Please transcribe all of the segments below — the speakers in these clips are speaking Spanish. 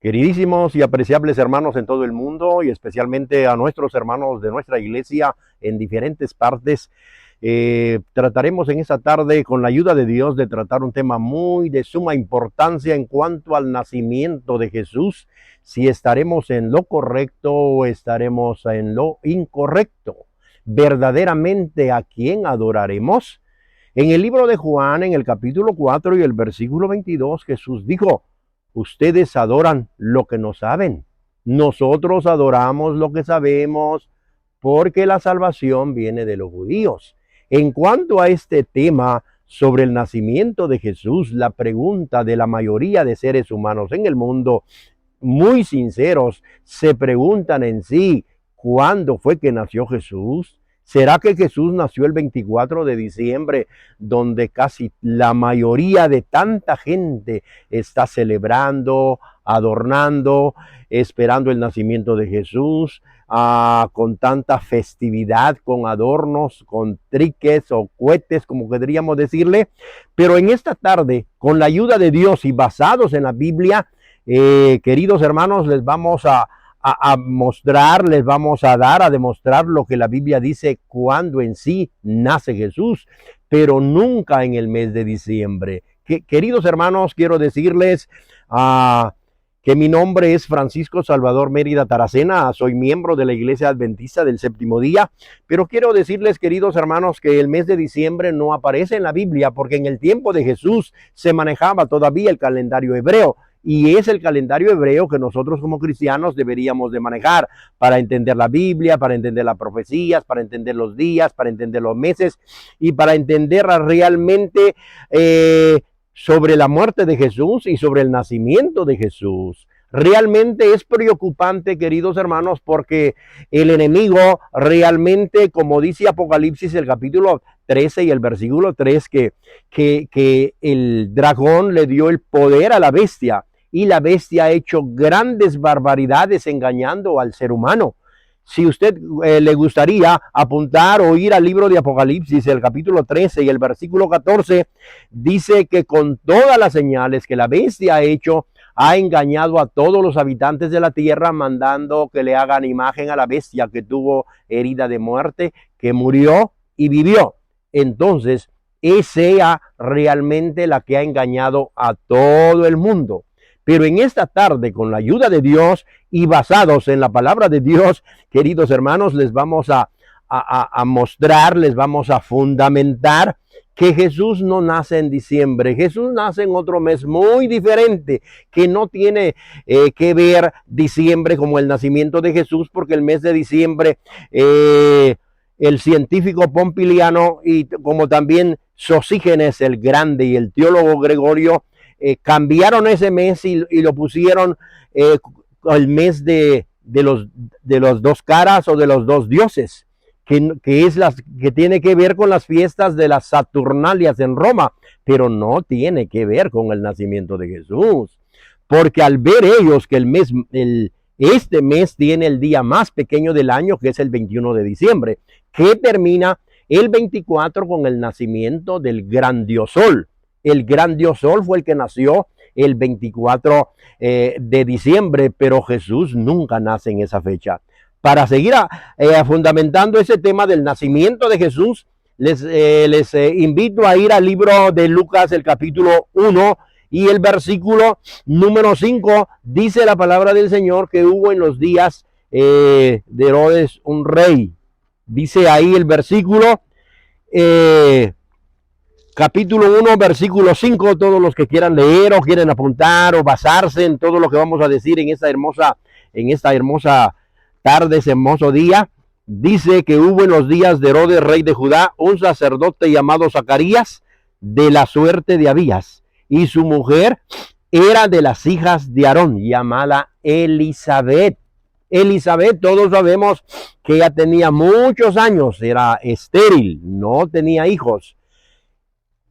Queridísimos y apreciables hermanos en todo el mundo y especialmente a nuestros hermanos de nuestra iglesia en diferentes partes, trataremos en esta tarde con la ayuda de Dios de tratar un tema muy de suma importancia en cuanto al nacimiento de Jesús, si estaremos en lo correcto o estaremos en lo incorrecto. Verdaderamente, ¿a quién adoraremos? En el libro de Juan, en el capítulo 4 y el versículo 22, Jesús dijo: ustedes adoran lo que no saben. Nosotros adoramos lo que sabemos porque la salvación viene de los judíos. En cuanto a este tema sobre el nacimiento de Jesús, la pregunta de la mayoría de seres humanos en el mundo, muy sinceros, se preguntan en sí: ¿cuándo fue que nació Jesús? ¿Será que Jesús nació el 24 de diciembre, donde casi la mayoría de tanta gente está celebrando, adornando, esperando el nacimiento de Jesús, con tanta festividad, con adornos, con triques o cohetes, como podríamos decirle? Pero en esta tarde, con la ayuda de Dios y basados en la Biblia, queridos hermanos, les vamos a mostrar, les vamos a dar a demostrar lo que la Biblia dice cuando en sí nace Jesús, pero nunca en el mes de diciembre. Queridos hermanos, quiero decirles que mi nombre es Francisco Salvador Mérida Taracena, soy miembro de la Iglesia Adventista del Séptimo Día, pero quiero decirles, queridos hermanos, que el mes de diciembre no aparece en la Biblia, porque en el tiempo de Jesús se manejaba todavía el calendario hebreo, y es el calendario hebreo que nosotros como cristianos deberíamos de manejar para entender la Biblia, para entender las profecías, para entender los días, para entender los meses y para entender realmente sobre la muerte de Jesús y sobre el nacimiento de Jesús. Realmente es preocupante, queridos hermanos, porque el enemigo realmente, como dice Apocalipsis, el capítulo 13 y el versículo 3, que el dragón le dio el poder a la bestia, y la bestia ha hecho grandes barbaridades engañando al ser humano. Si usted le gustaría apuntar o ir al libro de Apocalipsis, el capítulo 13 y el versículo 14, dice que con todas las señales que la bestia ha hecho, ha engañado a todos los habitantes de la tierra, mandando que le hagan imagen a la bestia que tuvo herida de muerte, que murió y vivió. Entonces, es ella realmente la que ha engañado a todo el mundo. Pero en esta tarde, con la ayuda de Dios y basados en la palabra de Dios, queridos hermanos, les vamos a mostrar, les vamos a fundamentar que Jesús no nace en diciembre. Jesús nace en otro mes muy diferente, que no tiene que ver diciembre como el nacimiento de Jesús, porque el mes de diciembre, el científico Pompiliano y como también Sosígenes el Grande y el teólogo Gregorio cambiaron ese mes y lo pusieron el mes de los dos caras o de los dos dioses, que tiene que ver con las fiestas de las Saturnalias en Roma, pero no tiene que ver con el nacimiento de Jesús, porque al ver ellos que este mes tiene el día más pequeño del año, que es el 21 de diciembre, que termina el 24 con el nacimiento del gran dios Sol. El gran dios Sol fue el que nació el 24 de diciembre, pero Jesús nunca nace en esa fecha. Para seguir fundamentando ese tema del nacimiento de Jesús, les invito a ir al libro de Lucas, el capítulo 1 y el versículo número 5. Dice la palabra del Señor que hubo en los días de Herodes un rey. Dice ahí el versículo capítulo 1, versículo 5, todos los que quieran leer o quieren apuntar o basarse en todo lo que vamos a decir en esta hermosa tarde, ese hermoso día. Dice que hubo en los días de Herodes, rey de Judá, un sacerdote llamado Zacarías, de la suerte de Abías, y su mujer era de las hijas de Aarón, llamada Elizabeth. Elizabeth, todos sabemos que ella tenía muchos años, era estéril, no tenía hijos,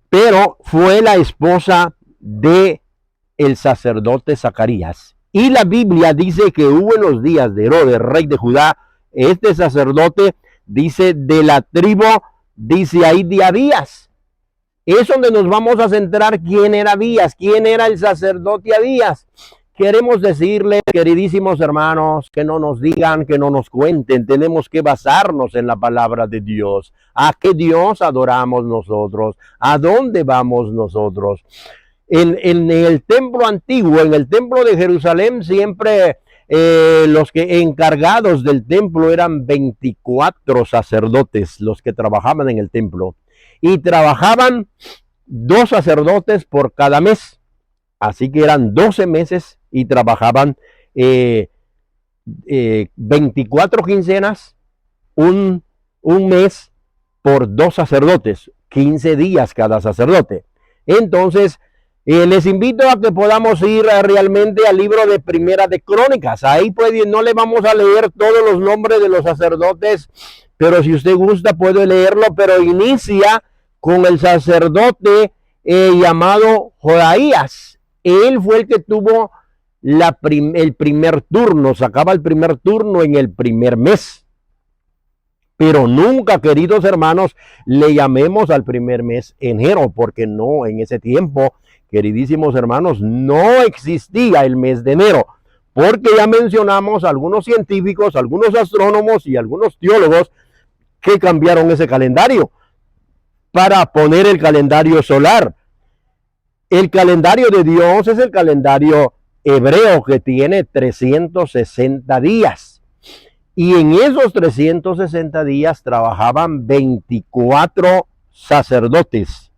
pero fue la esposa de el sacerdote Zacarías. Y la Biblia dice que hubo en los días de Herodes, rey de Judá, este sacerdote, dice, de la tribu, dice ahí, de Abías. Es donde nos vamos a centrar quién era Abías, quién era el sacerdote Abías. Queremos decirles, queridísimos hermanos, que no nos digan, que no nos cuenten. Tenemos que basarnos en la palabra de Dios. ¿A qué Dios adoramos nosotros? ¿A dónde vamos nosotros? En el templo antiguo, en el templo de Jerusalén, siempre los que encargados del templo eran 24 sacerdotes, los que trabajaban en el templo. Y trabajaban 2 sacerdotes por cada mes. Así que eran 12 meses y trabajaban 24 quincenas, un mes por 2 sacerdotes, 15 días cada sacerdote. Entonces, les invito a que podamos ir realmente al libro de Primera de Crónicas. Ahí pues no le vamos a leer todos los nombres de los sacerdotes, pero si usted gusta puede leerlo, pero inicia con el sacerdote llamado Jodaías. Él fue el que tuvo el primer turno, sacaba el primer turno en el primer mes. Pero nunca, queridos hermanos, le llamemos al primer mes enero, porque no, en ese tiempo, queridísimos hermanos, no existía el mes de enero, porque ya mencionamos algunos científicos, algunos astrónomos y algunos teólogos que cambiaron ese calendario para poner el calendario solar. El calendario de Dios es el calendario hebreo que tiene 360 días. Y en esos 360 días trabajaban 24 sacerdotes,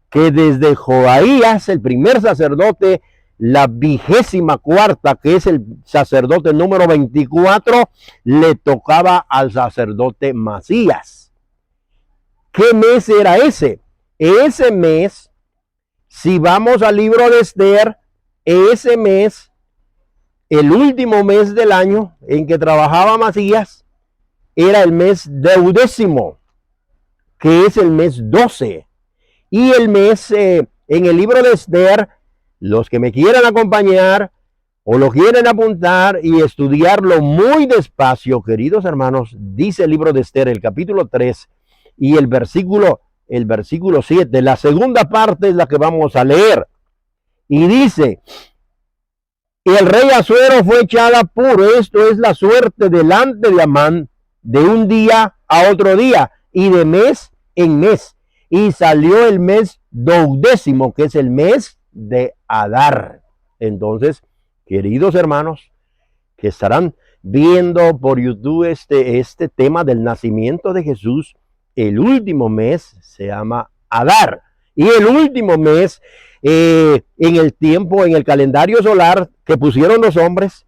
que desde Jodaías, el primer sacerdote, la 24ª, que es el sacerdote número 24, le tocaba al sacerdote Masías. ¿Qué mes era ese? Ese mes, si vamos al libro de Esther, ese mes, el último mes del año en que trabajaba Masías, era el mes 12º, que es el mes 12. Y el mes, en el libro de Esther, los que me quieran acompañar o lo quieren apuntar y estudiarlo muy despacio, queridos hermanos, dice el libro de Esther, el capítulo 3 y el versículo 7. La segunda parte es la que vamos a leer. Y dice: y el rey Asuero fue echado a puro. Esto es la suerte delante de Amán, de un día a otro día, y de mes en mes. Y salió el mes 12º, que es el mes de Adar. Entonces, queridos hermanos, que estarán viendo por YouTube este tema del nacimiento de Jesús, el último mes se llama Adar. Y el último mes, en el tiempo, en el calendario solar que pusieron los hombres,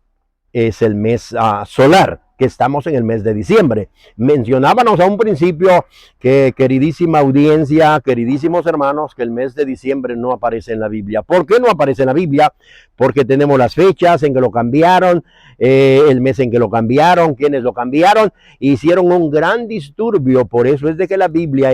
es el mes solar, que estamos en el mes de diciembre. Mencionábamos a un principio que, queridísima audiencia, queridísimos hermanos, que el mes de diciembre no aparece en la Biblia. ¿Por qué no aparece en la Biblia? Porque tenemos las fechas en que lo cambiaron, el mes en que lo cambiaron, quienes lo cambiaron, hicieron un gran disturbio. Por eso es de que en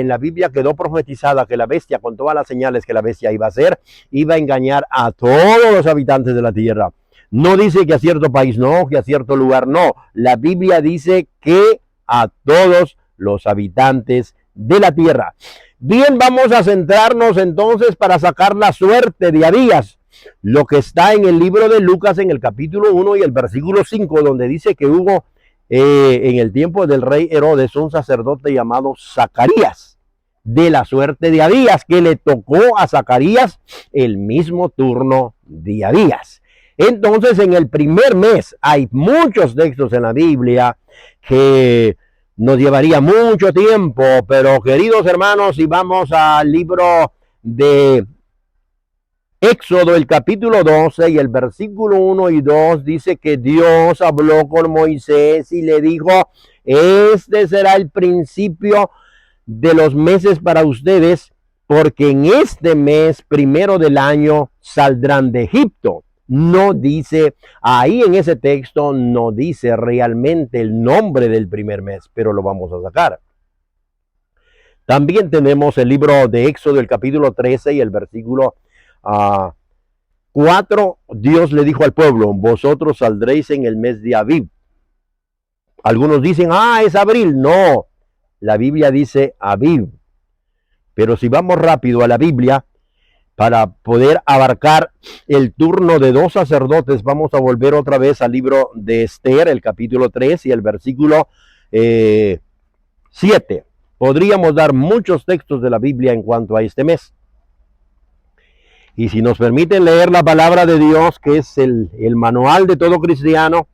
la Biblia quedó profetizada que la bestia, con todas las señales que la bestia iba a hacer, iba a engañar a todos los habitantes de la tierra. No dice que a cierto país no, que a cierto lugar no. La Biblia dice que a todos los habitantes de la tierra. Bien, vamos a centrarnos entonces para sacar la suerte de Abías. Lo que está en el libro de Lucas en el capítulo 1 y el versículo 5, donde dice que hubo en el tiempo del rey Herodes un sacerdote llamado Zacarías, de la suerte de Abías, que le tocó a Zacarías el mismo turno de Abías. Entonces, en el primer mes, hay muchos textos en la Biblia que nos llevaría mucho tiempo, pero queridos hermanos, si vamos al libro de Éxodo, el capítulo 12 y el versículo 1 y 2, dice que Dios habló con Moisés y le dijo: este será el principio de los meses para ustedes, porque en este mes primero del año saldrán de Egipto. No dice, ahí en ese texto no dice realmente el nombre del primer mes, pero lo vamos a sacar. También tenemos el libro de Éxodo, el capítulo 13 y el versículo 4. Dios le dijo al pueblo: vosotros saldréis en el mes de Abib. Algunos dicen, es abril. No, la Biblia dice Abib. Pero si vamos rápido a la Biblia, para poder abarcar el turno de 2 sacerdotes, vamos a volver otra vez al libro de Esther, el capítulo 3 y el versículo 7. Podríamos dar muchos textos de la Biblia en cuanto a este mes. Y si nos permiten leer la palabra de Dios, que es el manual de todo cristiano,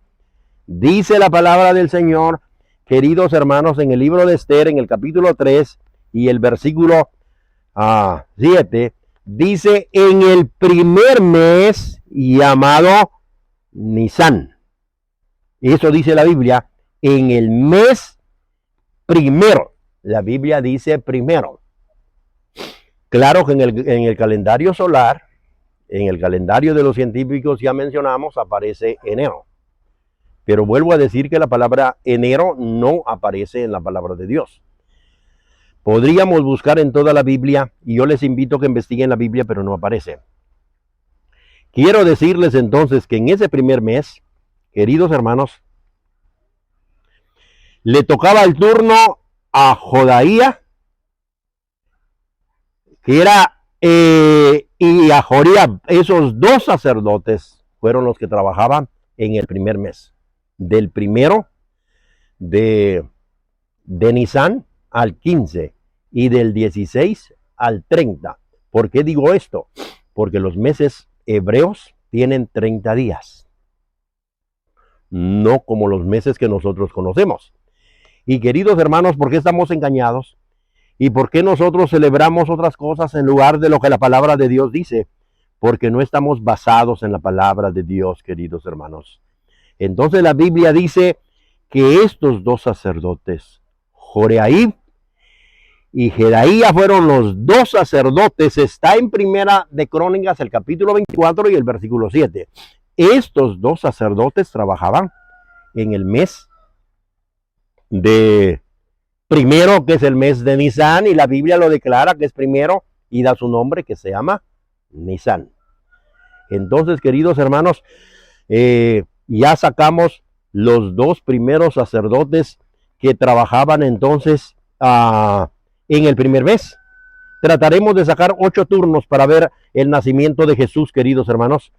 dice la palabra del Señor, queridos hermanos, en el libro de Esther, en el capítulo 3 y el versículo 7, dice, en el primer mes llamado Nisan. Eso dice la Biblia, en el mes primero. La Biblia dice primero. Claro que en el calendario solar, en el calendario de los científicos ya mencionamos, aparece enero. Pero vuelvo a decir que la palabra enero no aparece en la palabra de Dios. Podríamos buscar en toda la Biblia, y yo les invito a que investiguen la Biblia, pero no aparece. Quiero decirles entonces que en ese primer mes, queridos hermanos, le tocaba el turno a Jodaía, que era, y a Joríab. Esos 2 sacerdotes fueron los que trabajaban en el primer mes, del primero de Nisan al 15 y del 16 al 30. ¿Por qué digo esto? Porque los meses hebreos tienen 30 días, no como los meses que nosotros conocemos. Y queridos hermanos, ¿por qué estamos engañados? ¿Y por qué nosotros celebramos otras cosas en lugar de lo que la palabra de Dios dice? Porque no estamos basados en la palabra de Dios, queridos hermanos. Entonces la Biblia dice que estos 2 sacerdotes, Joreaib y Jedaía, fueron los 2 sacerdotes. Está en Primera de Crónicas, el capítulo 24 y el versículo 7. Estos 2 sacerdotes trabajaban en el mes de primero, que es el mes de Nisan, y la Biblia lo declara que es primero y da su nombre, que se llama Nisan. Entonces, queridos hermanos, ya sacamos los 2 primeros sacerdotes que trabajaban entonces en el primer mes. Trataremos de sacar 8 turnos para ver el nacimiento de Jesús, queridos hermanos.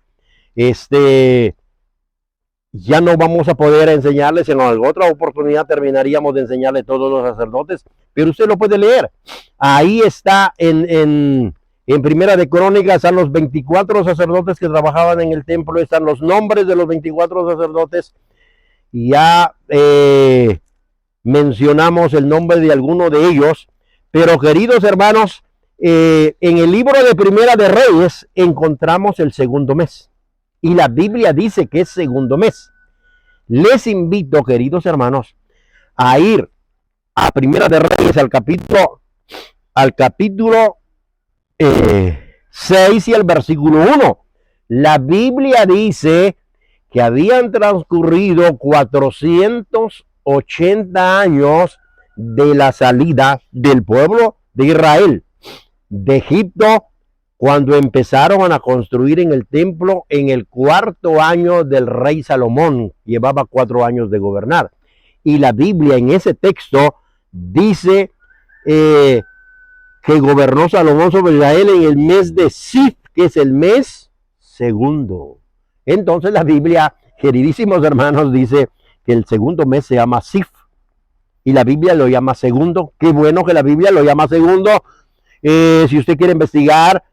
Ya no vamos a poder enseñarles, en otra oportunidad terminaríamos de enseñarle todos los sacerdotes, pero usted lo puede leer. Ahí está en Primera de Crónicas, están los 24 sacerdotes que trabajaban en el templo, están los nombres de los 24 sacerdotes. Ya mencionamos el nombre de alguno de ellos, pero queridos hermanos, en el libro de Primera de Reyes encontramos el segundo mes. Y la Biblia dice que es segundo mes. Les invito, queridos hermanos, a ir a Primera de Reyes, al capítulo 6 y al versículo 1. La Biblia dice que habían transcurrido 480 años de la salida del pueblo de Israel de Egipto, cuando empezaron a construir en el templo en el 4º año del rey Salomón. Llevaba 4 años de gobernar. Y la Biblia en ese texto dice que gobernó Salomón sobre Israel en el mes de Sif, que es el mes segundo. Entonces la Biblia, queridísimos hermanos, dice que el segundo mes se llama Sif. Y la Biblia lo llama segundo. Qué bueno que la Biblia lo llama segundo. Si usted quiere investigar,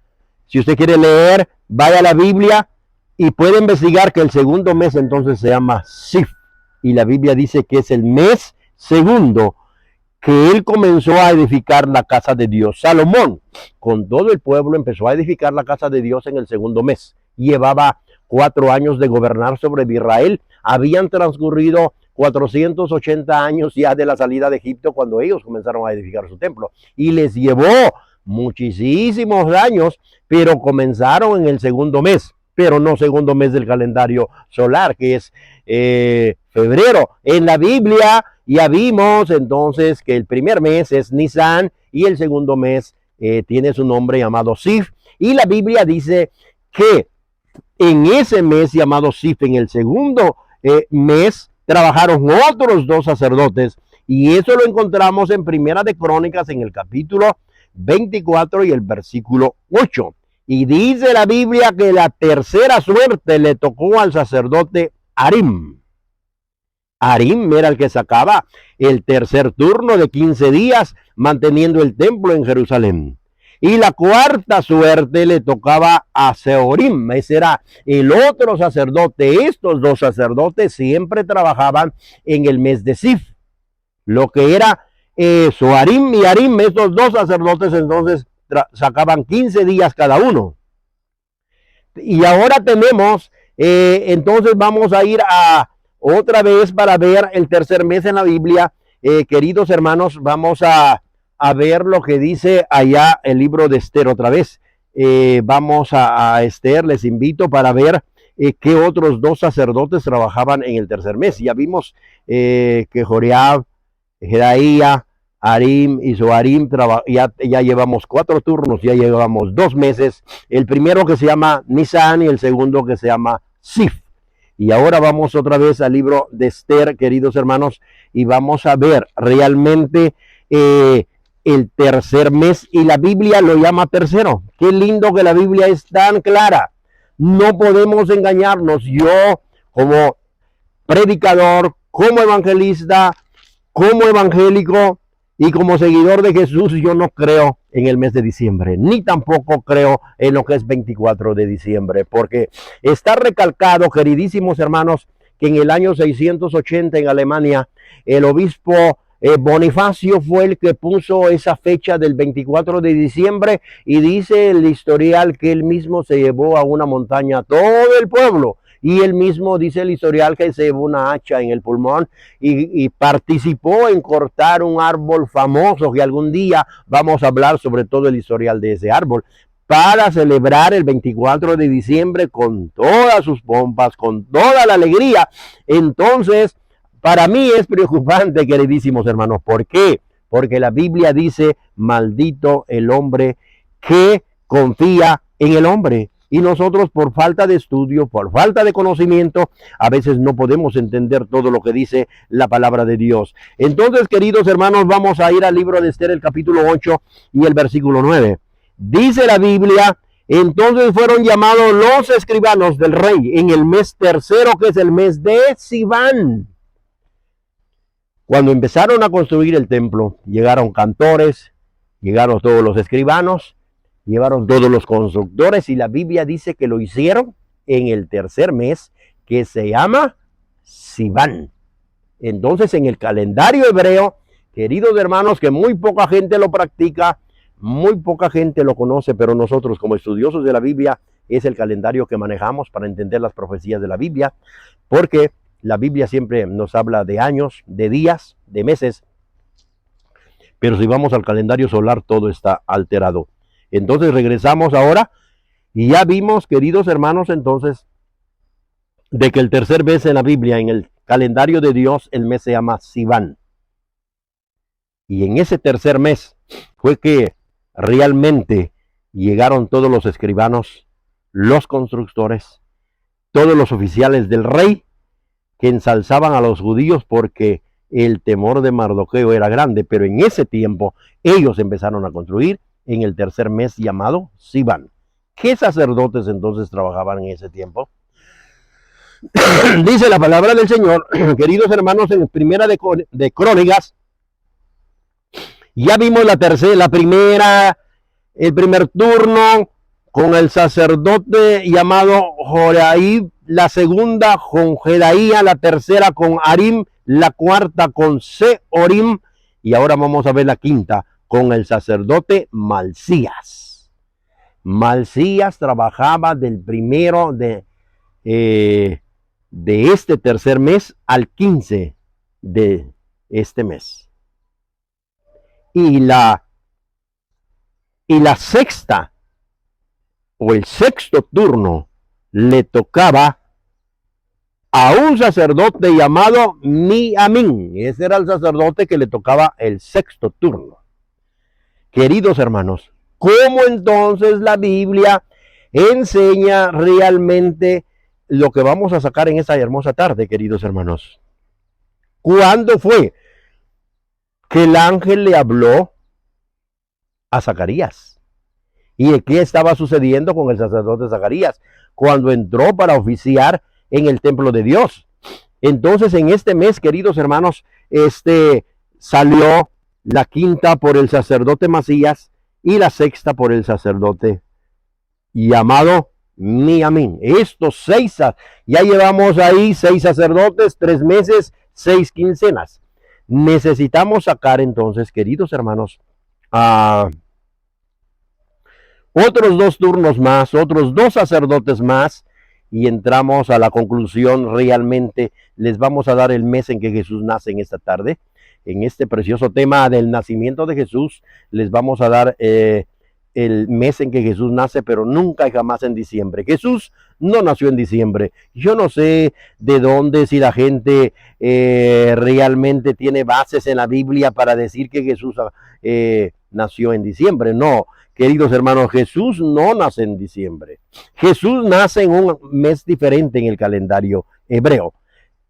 si usted quiere leer, vaya a la Biblia y puede investigar que el segundo mes entonces se llama Sif. Y la Biblia dice que es el mes segundo que él comenzó a edificar la casa de Dios. Salomón, con todo el pueblo, empezó a edificar la casa de Dios en el segundo mes. Llevaba 4 años de gobernar sobre Israel. Habían transcurrido 480 años ya de la salida de Egipto cuando ellos comenzaron a edificar su templo. Y les llevó muchísimos años, pero comenzaron en el segundo mes, pero no segundo mes del calendario solar, que es febrero. En la Biblia ya vimos entonces que el primer mes es Nisan y el segundo mes tiene su nombre llamado Sif. Y la Biblia dice que en ese mes llamado Sif, en el segundo mes, trabajaron otros 2 sacerdotes, y eso lo encontramos en Primera de Crónicas en el capítulo 24 y el versículo 8. Y dice la Biblia que la tercera suerte le tocó al sacerdote Arim. Arim era el que sacaba el tercer turno de 15 días manteniendo el templo en Jerusalén. Y la cuarta suerte le tocaba a Seorim, ese era el otro sacerdote. Estos dos sacerdotes siempre trabajaban en el mes de Sif. Lo que era Soarim y Arim, estos dos sacerdotes entonces sacaban 15 días cada uno. Y ahora tenemos, entonces vamos a ir a otra vez para ver el tercer mes en la Biblia. Queridos hermanos, vamos a ver lo que dice allá el libro de Esther otra vez. Vamos a Esther, les invito para ver qué otros dos sacerdotes trabajaban en el tercer mes. Ya vimos que Joreab, Jedaía, Arim y Soarim, ya llevamos 4 turnos, ya llevamos 2 meses. El primero que se llama Nisan y el segundo que se llama Sif. Y ahora vamos otra vez al libro de Esther, queridos hermanos, y vamos a ver realmente el tercer mes, y la Biblia lo llama tercero. Qué lindo que la Biblia es tan clara. No podemos engañarnos. Yo, como predicador, como evangelista, como evangélico y como seguidor de Jesús, yo no creo en el mes de diciembre, ni tampoco creo en lo que es 24 de diciembre, porque está recalcado, queridísimos hermanos, que en el año 680 en Alemania, el obispo Bonifacio fue el que puso esa fecha del 24 de diciembre, y dice el historial que él mismo se llevó a una montaña todo el pueblo. Y él mismo dice el historial que se llevó una hacha en el pulmón y participó en cortar un árbol famoso, que algún día vamos a hablar sobre todo el historial de ese árbol, para celebrar el 24 de diciembre con todas sus pompas, con toda la alegría. Entonces, para mí es preocupante, queridísimos hermanos. ¿Por qué? Porque la Biblia dice, maldito el hombre que confía en el hombre. Y nosotros, por falta de estudio, por falta de conocimiento, a veces no podemos entender todo lo que dice la palabra de Dios. Entonces, queridos hermanos, vamos a ir al libro de Esther, el capítulo 8 y el versículo 9. Dice la Biblia, entonces fueron llamados los escribanos del rey en el mes tercero, que es el mes de Sivan. Cuando empezaron a construir el templo, llegaron cantores, llegaron todos los escribanos, llevaron todos los constructores, y la Biblia dice que lo hicieron en el tercer mes, que se llama Sivan. Entonces, en el calendario hebreo, queridos hermanos, que muy poca gente lo practica, muy poca gente lo conoce, pero nosotros como estudiosos de la Biblia es el calendario que manejamos para entender las profecías de la Biblia, porque la Biblia siempre nos habla de años, de días, de meses, pero si vamos al calendario solar todo está alterado. Entonces regresamos ahora y ya vimos, queridos hermanos, entonces, de que el tercer mes en la Biblia, en el calendario de Dios, el mes se llama Sivan. Y en ese tercer mes fue que realmente llegaron todos los escribanos, los constructores, todos los oficiales del rey, que ensalzaban a los judíos porque el temor de Mardoqueo era grande. Pero en ese tiempo ellos empezaron a construir en el tercer mes llamado Sivan. ¿Qué sacerdotes entonces trabajaban en ese tiempo? Dice la palabra del Señor, queridos hermanos, en Primera de Crónicas, ya vimos el primer turno con el sacerdote llamado Joraib, la segunda con Jedaía, la tercera con Arim, la cuarta con Seorim, y ahora vamos a ver la quinta con el sacerdote Malcías. Malcías trabajaba del primero de este tercer mes al 15 de este mes. Y la sexta o el sexto turno le tocaba a un sacerdote llamado Miamín. Ese era el sacerdote que le tocaba el sexto turno. Queridos hermanos, ¿cómo entonces la Biblia enseña realmente lo que vamos a sacar en esta hermosa tarde, queridos hermanos? ¿Cuándo fue que el ángel le habló a Zacarías? ¿Y qué estaba sucediendo con el sacerdote Zacarías cuando entró para oficiar en el templo de Dios? Entonces, en este mes, queridos hermanos, salió la quinta por el sacerdote Masías y la sexta por el sacerdote llamado Miamín. Estos seis, ya llevamos ahí 6 sacerdotes, 3 meses, 6 quincenas. Necesitamos sacar entonces, queridos hermanos, otros 2 turnos más, otros 2 sacerdotes más, y entramos a la conclusión. Realmente les vamos a dar el mes en que Jesús nace en esta tarde. En este precioso tema del nacimiento de Jesús, les vamos a dar el mes en que Jesús nace, pero nunca y jamás en diciembre. Jesús no nació en diciembre. Yo no sé de dónde, si la gente realmente tiene bases en la Biblia para decir que Jesús nació en diciembre. No, queridos hermanos, Jesús no nace en diciembre. Jesús nace en un mes diferente en el calendario hebreo.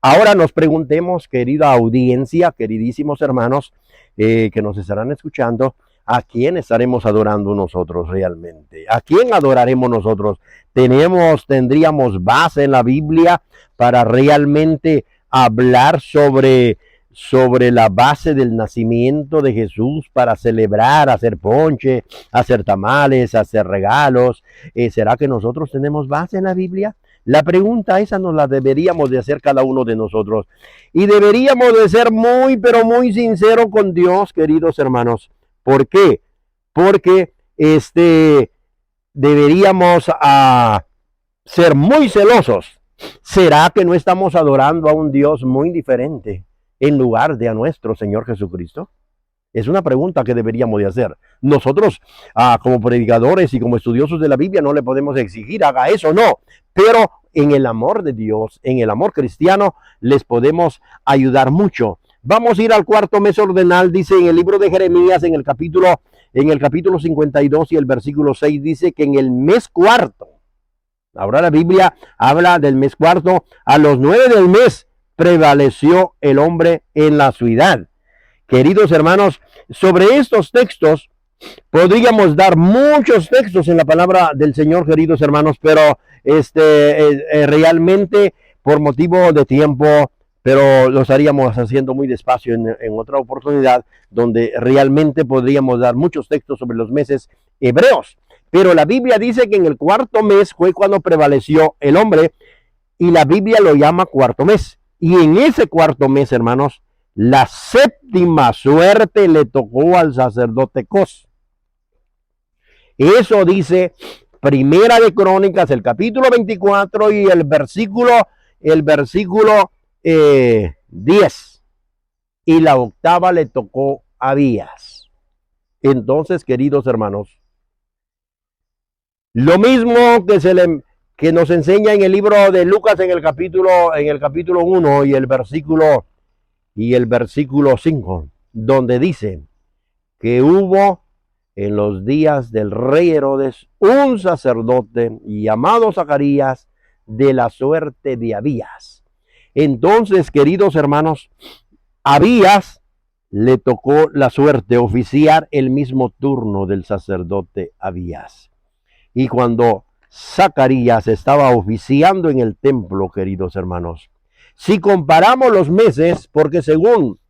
Ahora nos preguntemos, querida audiencia, queridísimos hermanos que nos estarán escuchando, ¿a quién estaremos adorando nosotros realmente? ¿A quién adoraremos nosotros? ¿Tendríamos base en la Biblia para realmente hablar sobre la base del nacimiento de Jesús, para celebrar, hacer ponche, hacer tamales, hacer regalos? ¿Será que nosotros tenemos base en la Biblia? La pregunta esa nos la deberíamos de hacer cada uno de nosotros. Y deberíamos de ser muy, pero muy sinceros con Dios, queridos hermanos. ¿Por qué? Porque deberíamos ser muy celosos. ¿Será que no estamos adorando a un Dios muy diferente en lugar de a nuestro Señor Jesucristo? Es una pregunta que deberíamos de hacer. Nosotros, como predicadores y como estudiosos de la Biblia, no le podemos exigir, haga eso, no. Pero en el amor de Dios, en el amor cristiano, les podemos ayudar mucho. Vamos a ir al cuarto mes ordinal, dice en el libro de Jeremías, en el capítulo 52 y el versículo 6, dice que en el mes cuarto, ahora la Biblia habla del mes cuarto, a los 9 del mes prevaleció el hombre en la ciudad. Queridos hermanos, sobre estos textos podríamos dar muchos textos en la palabra del Señor, queridos hermanos, pero realmente por motivo de tiempo, pero lo estaríamos haciendo muy despacio en otra oportunidad, donde realmente podríamos dar muchos textos sobre los meses hebreos. Pero la Biblia dice que en el cuarto mes fue cuando prevaleció el hombre, y la Biblia lo llama cuarto mes. Y en ese cuarto mes, hermanos, la séptima suerte le tocó al sacerdote Cos. Eso dice Primera de Crónicas, el capítulo 24 y el versículo 10. Y la octava le tocó a Abías. Entonces, queridos hermanos, lo mismo que nos enseña en el libro de Lucas en el capítulo 1 y el versículo 5, donde dice que hubo en los días del rey Herodes un sacerdote llamado Zacarías, de la suerte de Abías. Entonces, queridos hermanos, Abías le tocó la suerte oficiar el mismo turno del sacerdote Abías. Y cuando Zacarías estaba oficiando en el templo, queridos hermanos, si comparamos los meses, porque según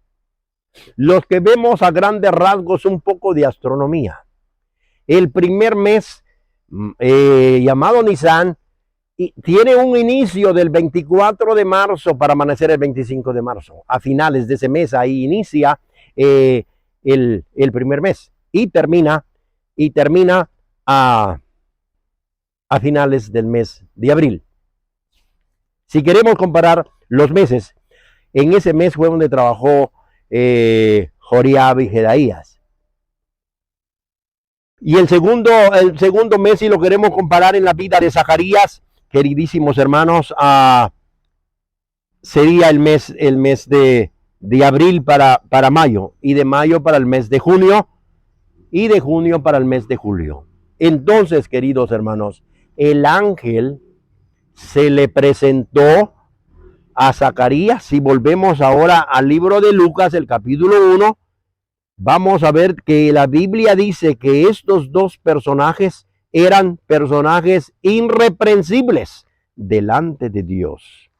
los que vemos a grandes rasgos un poco de astronomía, el primer mes llamado Nisan tiene un inicio del 24 de marzo para amanecer el 25 de marzo. A finales de ese mes ahí inicia el primer mes y termina a finales del mes de abril. Si queremos comparar los meses, en ese mes fue donde trabajó Joriab y Jedaías. Y el segundo mes, si lo queremos comparar en la vida de Zacarías, queridísimos hermanos, sería el mes de abril para mayo, y de mayo para el mes de junio, y de junio para el mes de julio. Entonces, queridos hermanos, el ángel se le presentó a Zacarías. Si volvemos ahora al libro de Lucas, el capítulo 1, vamos a ver que la Biblia dice que estos dos personajes eran personajes irreprensibles delante de Dios.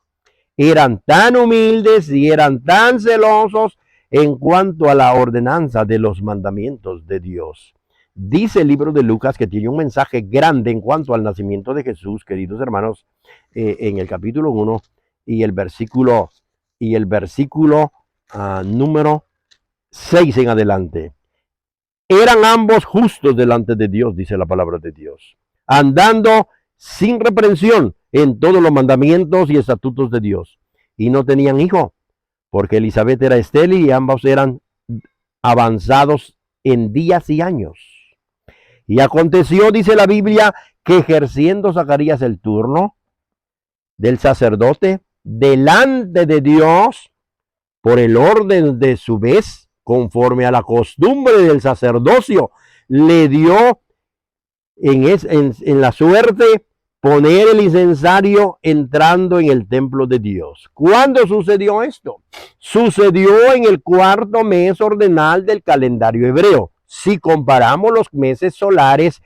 Eran tan humildes y eran tan celosos en cuanto a la ordenanza de los mandamientos de Dios. Dice el libro de Lucas que tiene un mensaje grande en cuanto al nacimiento de Jesús, queridos hermanos, en el capítulo 1 y el versículo número 6 en adelante. Eran ambos justos delante de Dios, dice la palabra de Dios, andando sin reprensión en todos los mandamientos y estatutos de Dios. Y no tenían hijo, porque Elizabeth era estéril y ambos eran avanzados en días y años. Y aconteció, dice la Biblia, que ejerciendo Zacarías el turno del sacerdote delante de Dios, por el orden de su vez, conforme a la costumbre del sacerdocio, le dio en la suerte poner el incensario entrando en el templo de Dios. ¿Cuándo sucedió esto? Sucedió en el cuarto mes ordinal del calendario hebreo. Si comparamos los meses solares,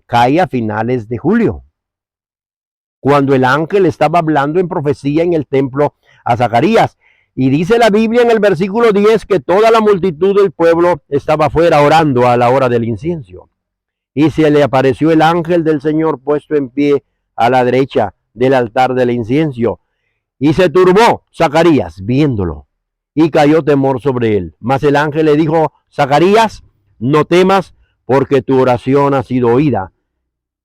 cae a finales de julio, cuando el ángel estaba hablando en profecía en el templo a Zacarías. Y dice la Biblia en el versículo 10 que toda la multitud del pueblo estaba afuera orando a la hora del incienso. Y se le apareció el ángel del Señor puesto en pie a la derecha del altar del incienso. Y se turbó Zacarías viéndolo, y cayó temor sobre él. Mas el ángel le dijo: Zacarías, no temas, porque tu oración ha sido oída.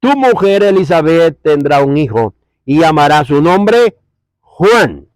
Tu mujer Elizabeth tendrá un hijo, y llamará su nombre Juan.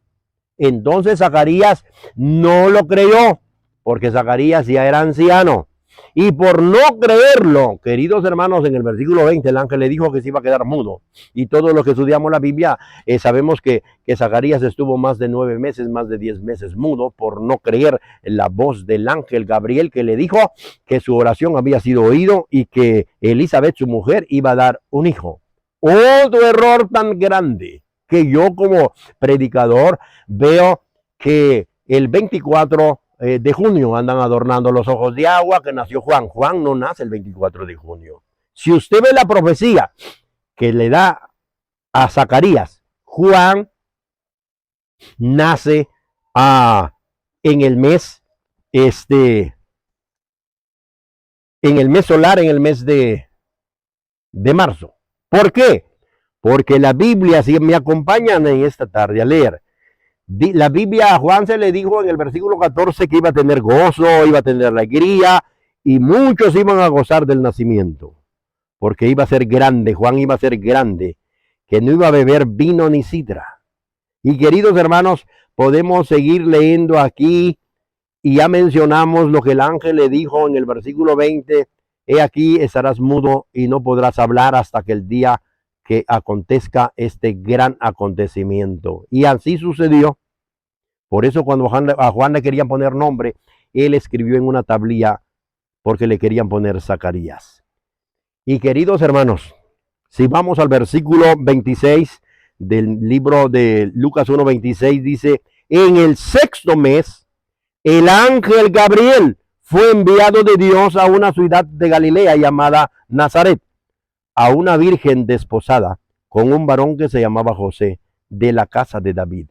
Entonces Zacarías no lo creyó, porque Zacarías ya era anciano. Y por no creerlo, queridos hermanos, en el versículo 20 el ángel le dijo que se iba a quedar mudo. Y todos los que estudiamos la Biblia sabemos que Zacarías estuvo más de 9 meses, más de 10 meses mudo, por no creer en la voz del ángel Gabriel, que le dijo que su oración había sido oído y que Elizabeth, su mujer, iba a dar un hijo. Otro error tan grande que yo como predicador veo que el 24 de junio andan adornando los ojos de agua, que nació Juan. Juan no nace el 24 de junio. Si usted ve la profecía que le da a Zacarías, Juan nace en el mes en el mes solar, en el mes de marzo. ¿Por qué? Porque la Biblia, si me acompañan en esta tarde a leer, la Biblia a Juan se le dijo en el versículo 14 que iba a tener gozo, iba a tener alegría, y muchos iban a gozar del nacimiento, porque iba a ser grande. Juan iba a ser grande, que no iba a beber vino ni sidra. Y queridos hermanos, podemos seguir leyendo aquí, y ya mencionamos lo que el ángel le dijo en el versículo 20: he aquí, estarás mudo y no podrás hablar hasta que el día que acontezca este gran acontecimiento. Y así sucedió. Por eso cuando a Juan le querían poner nombre, él escribió en una tablilla, porque le querían poner Zacarías. Y queridos hermanos, si vamos al versículo 26 del libro de Lucas 1:26, dice: en el sexto mes, el ángel Gabriel fue enviado de Dios a una ciudad de Galilea llamada Nazaret, a una virgen desposada con un varón que se llamaba José, de la casa de David.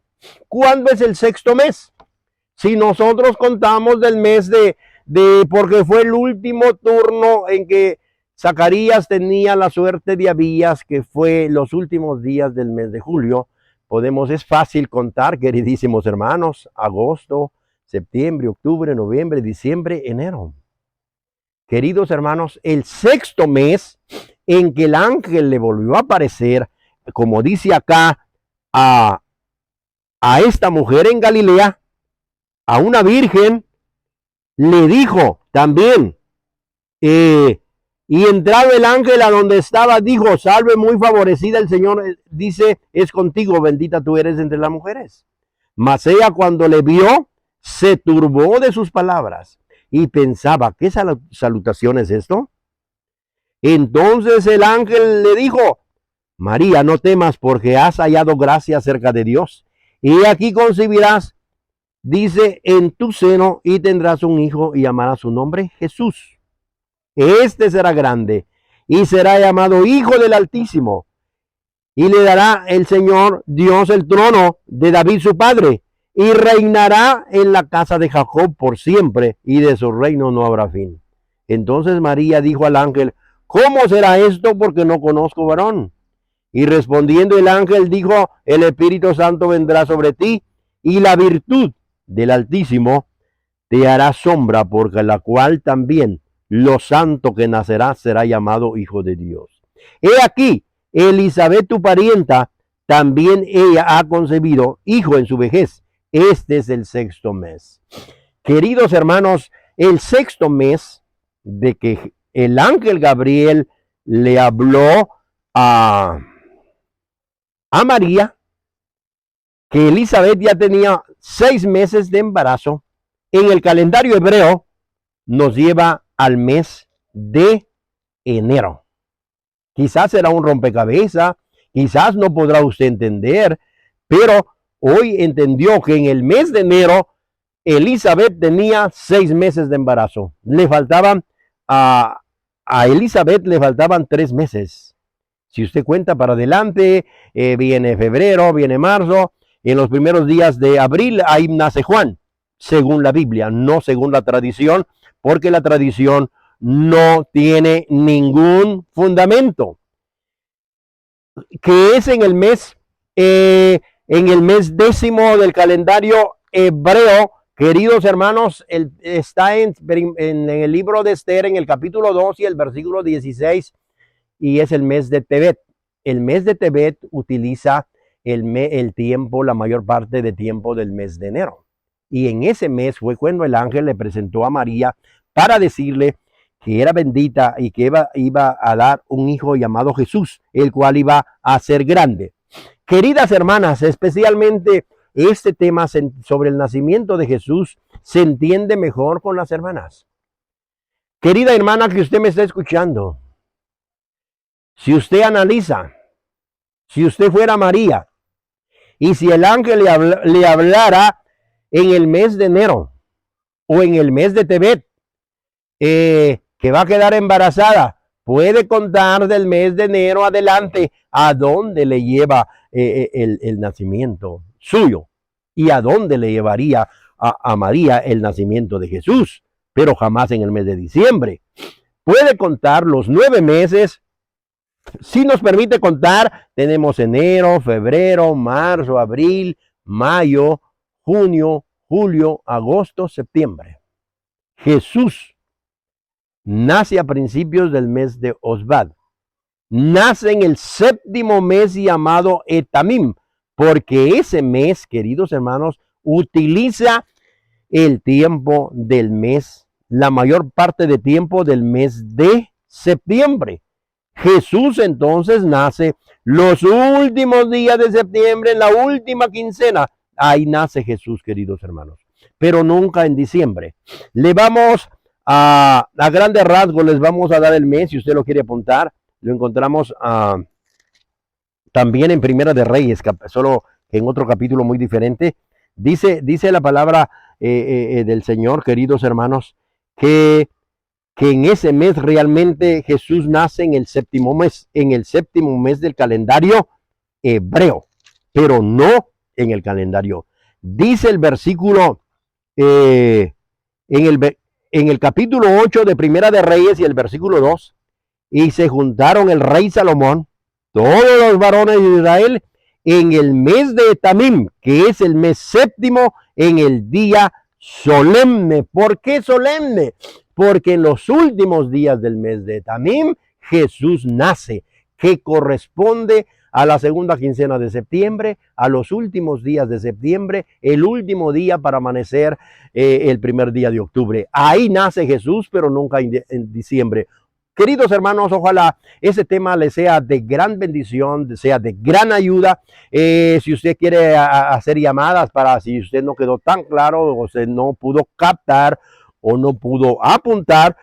¿Cuándo es el sexto mes? Si nosotros contamos del mes porque fue el último turno en que Zacarías tenía la suerte de Abías, que fue los últimos días del mes de julio, es fácil contar, queridísimos hermanos: agosto, septiembre, octubre, noviembre, diciembre, enero. Queridos hermanos, el sexto mes en que el ángel le volvió a aparecer, como dice acá, a esta mujer en Galilea, a una virgen, le dijo también, y entrado el ángel a donde estaba, dijo: salve, muy favorecida, el Señor dice es contigo, bendita tú eres entre las mujeres. Mas ella, cuando le vio, se turbó de sus palabras y pensaba: ¿qué salutación es esto? Entonces el ángel le dijo: María, no temas, porque has hallado gracia cerca de Dios. Y aquí concebirás dice, en tu seno y tendrás un hijo y llamarás su nombre Jesús. Este será grande y será llamado Hijo del Altísimo. Y le dará el Señor Dios el trono de David su padre, y reinará en la casa de Jacob por siempre, y de su reino no habrá fin. Entonces María dijo al ángel, ¿cómo será esto? Porque no conozco varón. Y respondiendo el ángel dijo, el Espíritu Santo vendrá sobre ti, y la virtud del Altísimo te hará sombra, porque la cual también lo santo que nacerá será llamado Hijo de Dios. He aquí, Elizabeth, tu parienta, también ella ha concebido hijo en su vejez. Este es el sexto mes. Queridos hermanos, el sexto mes de que el ángel Gabriel le habló a María, que Elizabeth ya tenía 6 meses de embarazo, en el calendario hebreo nos lleva al mes de enero. Quizás será un rompecabezas, quizás no podrá usted entender, pero hoy entendió que en el mes de enero Elizabeth tenía 6 meses de embarazo. Le faltaban a Elizabeth le faltaban 3 meses. Si usted cuenta para adelante, viene febrero, viene marzo, en los primeros días de abril ahí nace Juan, según la Biblia, no según la tradición, porque la tradición no tiene ningún fundamento. Que es en el mes 10º del calendario hebreo, queridos hermanos, está en el libro de Esther, en el capítulo 2 y el versículo 16, y es el mes de Tebet. El mes de Tebet utiliza el tiempo, la mayor parte de tiempo del mes de enero. Y en ese mes fue cuando el ángel le presentó a María para decirle que era bendita y que iba a dar un hijo llamado Jesús, el cual iba a ser grande. Queridas hermanas, especialmente este tema sobre el nacimiento de Jesús se entiende mejor con las hermanas. Querida hermana que usted me está escuchando, si usted analiza, si usted fuera María, y si el ángel le hablara en el mes de enero o en el mes de Tebet, que va a quedar embarazada, puede contar del mes de enero adelante a dónde le lleva el nacimiento suyo y a dónde le llevaría a María el nacimiento de Jesús, pero jamás en el mes de diciembre. Puede contar los 9 meses. Si nos permite contar, tenemos enero, febrero, marzo, abril, mayo, junio, julio, agosto, septiembre. Jesús nace a principios del mes de Osbad. Nace en el 7º mes llamado Etamim, porque ese mes, queridos hermanos, utiliza el tiempo del mes, la mayor parte de tiempo del mes de septiembre. Jesús entonces nace los últimos días de septiembre, en la última quincena. Ahí nace Jesús, queridos hermanos, pero nunca en diciembre. Le vamos a grandes rasgos, les vamos a dar el mes, si usted lo quiere apuntar. Lo encontramos también en Primera de Reyes, solo en otro capítulo muy diferente. Dice la palabra del Señor, queridos hermanos, que en ese mes realmente Jesús nace en el 7º mes del calendario hebreo, pero no en el calendario. Dice el versículo en el capítulo 8 de Primera de Reyes y el versículo 2, y se juntaron el rey Salomón, todos los varones de Israel, en el mes de Etamim, que es el mes 7º, en el día solemne. ¿Por qué solemne? Porque en los últimos días del mes de Etamim, Jesús nace, que corresponde a la segunda quincena de septiembre, a los últimos días de septiembre, el último día para amanecer el primer día de octubre. Ahí nace Jesús, pero nunca en diciembre. Queridos hermanos, ojalá ese tema les sea de gran bendición, sea de gran ayuda. Si usted quiere hacer llamadas para si usted no quedó tan claro o usted no pudo captar o no pudo apuntar,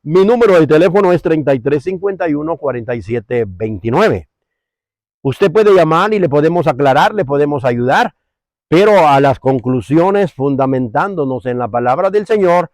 mi número de teléfono es 3351-4729. Usted puede llamar y le podemos aclarar, le podemos ayudar. Pero a las conclusiones, fundamentándonos en la palabra del Señor,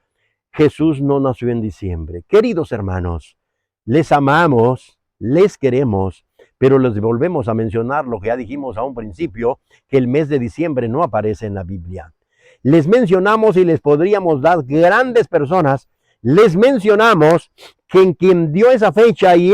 Jesús no nació en diciembre. Queridos hermanos, les amamos, les queremos, pero les volvemos a mencionar lo que ya dijimos a un principio, que el mes de diciembre no aparece en la Biblia. Les mencionamos y les podríamos dar grandes personas, les mencionamos que quien dio esa fecha y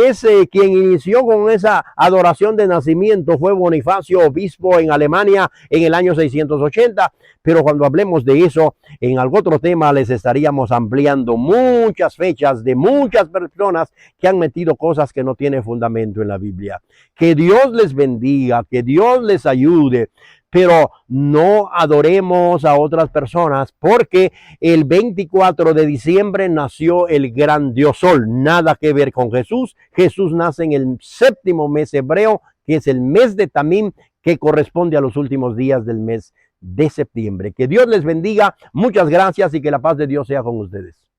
quien inició con esa adoración de nacimiento fue Bonifacio, obispo en Alemania en el año 680, pero cuando hablemos de eso, en algún otro tema les estaríamos ampliando muchas fechas de muchas personas que han metido cosas que no tienen fundamento en la Biblia. Que Dios les bendiga, que Dios les ayude, pero no adoremos a otras personas porque el 24 de diciembre nació el gran Dios Sol. Nada que ver con Jesús. Jesús nace en el séptimo mes hebreo, que es el mes de Tamim, que corresponde a los últimos días del mes de septiembre. Que Dios les bendiga. Muchas gracias y que la paz de Dios sea con ustedes.